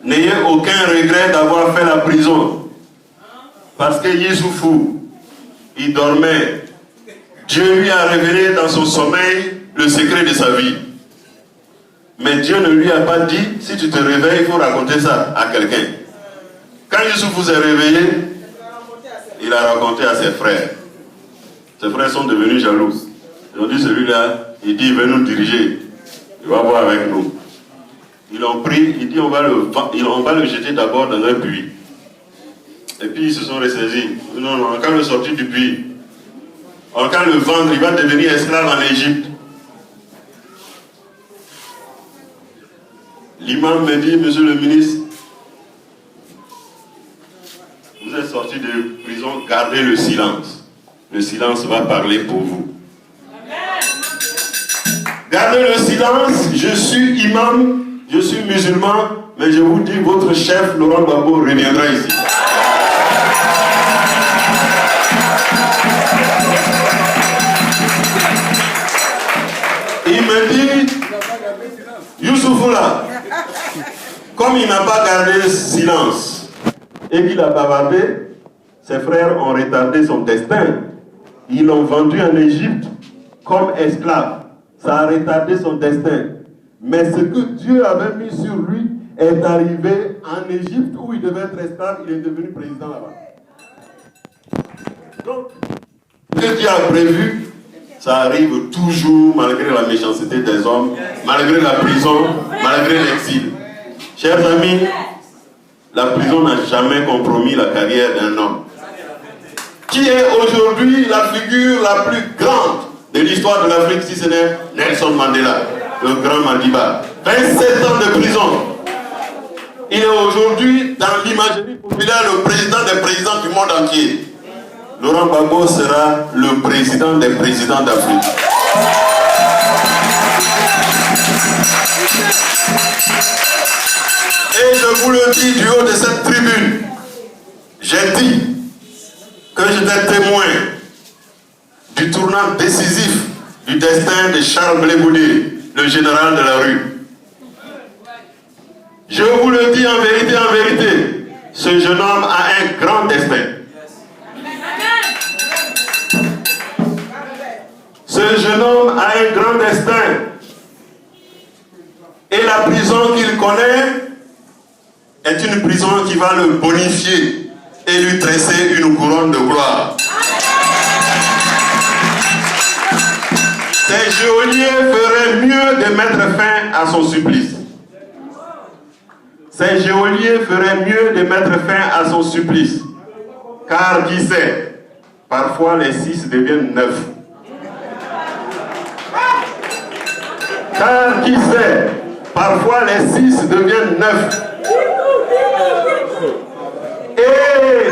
n'ayez aucun regret d'avoir fait la prison. Parce que Youssoufou, il dormait. Dieu lui a révélé dans son sommeil le secret de sa vie. Mais Dieu ne lui a pas dit, si tu te réveilles, il faut raconter ça à quelqu'un. Quand Youssoufou s'est réveillé, il a raconté à ses frères. Ses frères sont devenus jaloux. Ils ont dit, celui-là, il dit, il veut nous diriger. Il va voir avec nous. Ils l'ont pris, il dit, on va le jeter d'abord dans un puits. Et puis ils se sont ressaisis. Non, on va le sortir du puits. On va le vendre, il va devenir esclave en Égypte. L'imam me dit, monsieur le ministre, vous êtes sorti de prison, gardez le silence. Le silence va parler pour vous. Gardez le silence, je suis imam, je suis musulman, mais je vous dis, votre chef, Laurent Gbagbo, reviendra ici. Il me dit, Youssoufou là, comme il n'a pas gardé silence et qu'il a bavardé, ses frères ont retardé son destin. Ils l'ont vendu en Égypte comme esclave. Ça a retardé son destin. Mais ce que Dieu avait mis sur lui est arrivé en Égypte où il devait être esclave, il est devenu président là-bas. Donc, ce que Dieu a prévu, ça arrive toujours malgré la méchanceté des hommes, malgré la prison, malgré l'exil. Chers amis, la prison n'a jamais compromis la carrière d'un homme. Qui est aujourd'hui la figure la plus grande de l'histoire de l'Afrique, si ce n'est Nelson Mandela, le grand Madiba. 27 ans de prison. Il est aujourd'hui dans l'imagerie populaire le président des présidents du monde entier. Laurent Gbagbo sera le président des présidents d'Afrique. Et je vous le dis du haut de cette tribune, j'ai dit que j'étais témoin du tournant décisif du destin de Charles Blé Goudé, le général de la rue. Je vous le dis en vérité, ce jeune homme a un grand destin. Ce jeune homme a un grand destin. Et la prison qu'il connaît est une prison qui va le bonifier et lui tresser une couronne de gloire. Ces geôliers feraient mieux de mettre fin à son supplice. Ces geôliers feraient mieux de mettre fin à son supplice. Car qui sait, parfois les 6 deviennent 9. Car qui sait, parfois les 6 deviennent 9. Et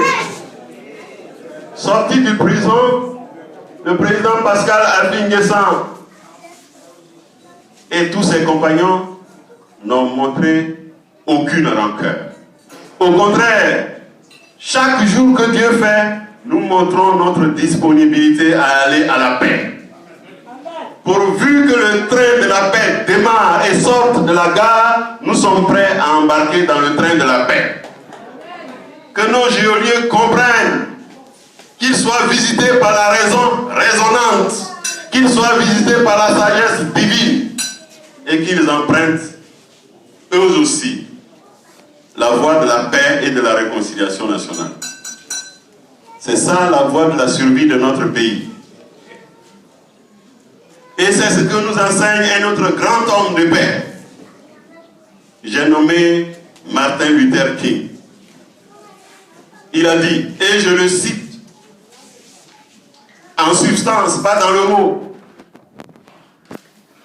sorti de prison, le président Pascal Alvin Guessan et tous ses compagnons n'ont montré aucune rancœur. Au contraire, chaque jour que Dieu fait, nous montrons notre disponibilité à aller à la paix. Pourvu que le train de la paix démarre et sorte de la gare, nous sommes prêts à embarquer dans le train de la paix. Que nos geôliers comprennent qu'ils soient visités par la raison raisonnante, qu'ils soient visités par la sagesse divine et qu'ils empruntent eux aussi la voie de la paix et de la réconciliation nationale. C'est ça la voie de la survie de notre pays. Et c'est ce que nous enseigne un autre grand homme de paix. J'ai nommé Martin Luther King. Il a dit, et je le cite, en substance, pas dans le mot.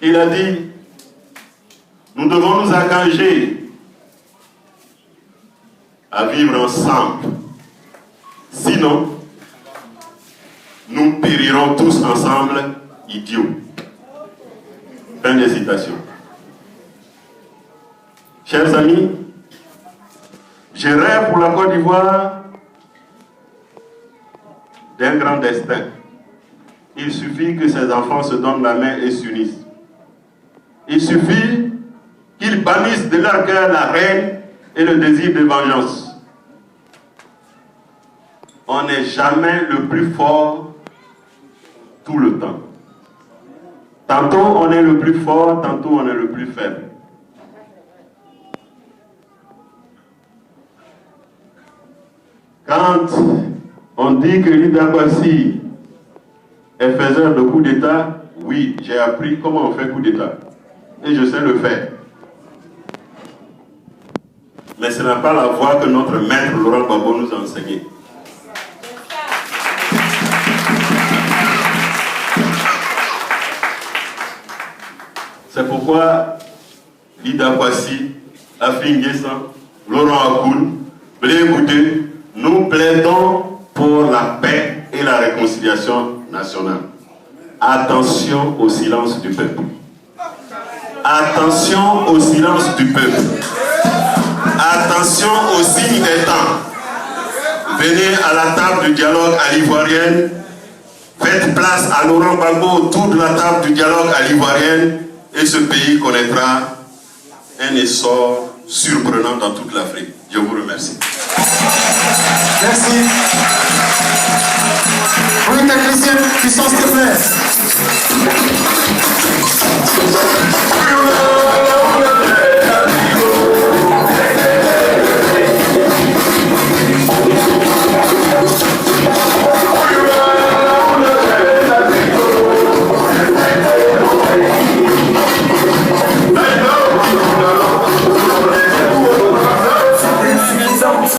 Il a dit, nous devons nous engager à vivre ensemble. Sinon, nous périrons tous ensemble, idiots. Fin de citation. Chers amis, je rêve pour la Côte d'Ivoire d'un grand destin. Il suffit que ces enfants se donnent la main et s'unissent. Il suffit qu'ils bannissent de leur cœur la haine et le désir de vengeance. On n'est jamais le plus fort tout le temps. Tantôt on est le plus fort, tantôt on est le plus faible. Quand on dit que Lida Kwasi est faiseur de coup d'État, oui, j'ai appris comment on fait coup d'État. Et je sais le faire. Mais ce n'est pas la voie que notre maître Laurent Gbagbo nous a enseigné. C'est pourquoi Lida Kwasi, Afin Guessan, Laurent Akoun, Blé Goudé, nous plaidons pour la paix et la réconciliation nationale. Attention au silence du peuple. Attention au silence du peuple. Attention aux signes des temps. Venez à la table du dialogue à l'Ivoirienne. Faites place à Laurent Gbagbo autour de la table du dialogue à l'Ivoirienne et ce pays connaîtra un essor surprenant dans toute l'Afrique. Je vous remercie. Merci. Oui, ta Christiane, puissance de plaît.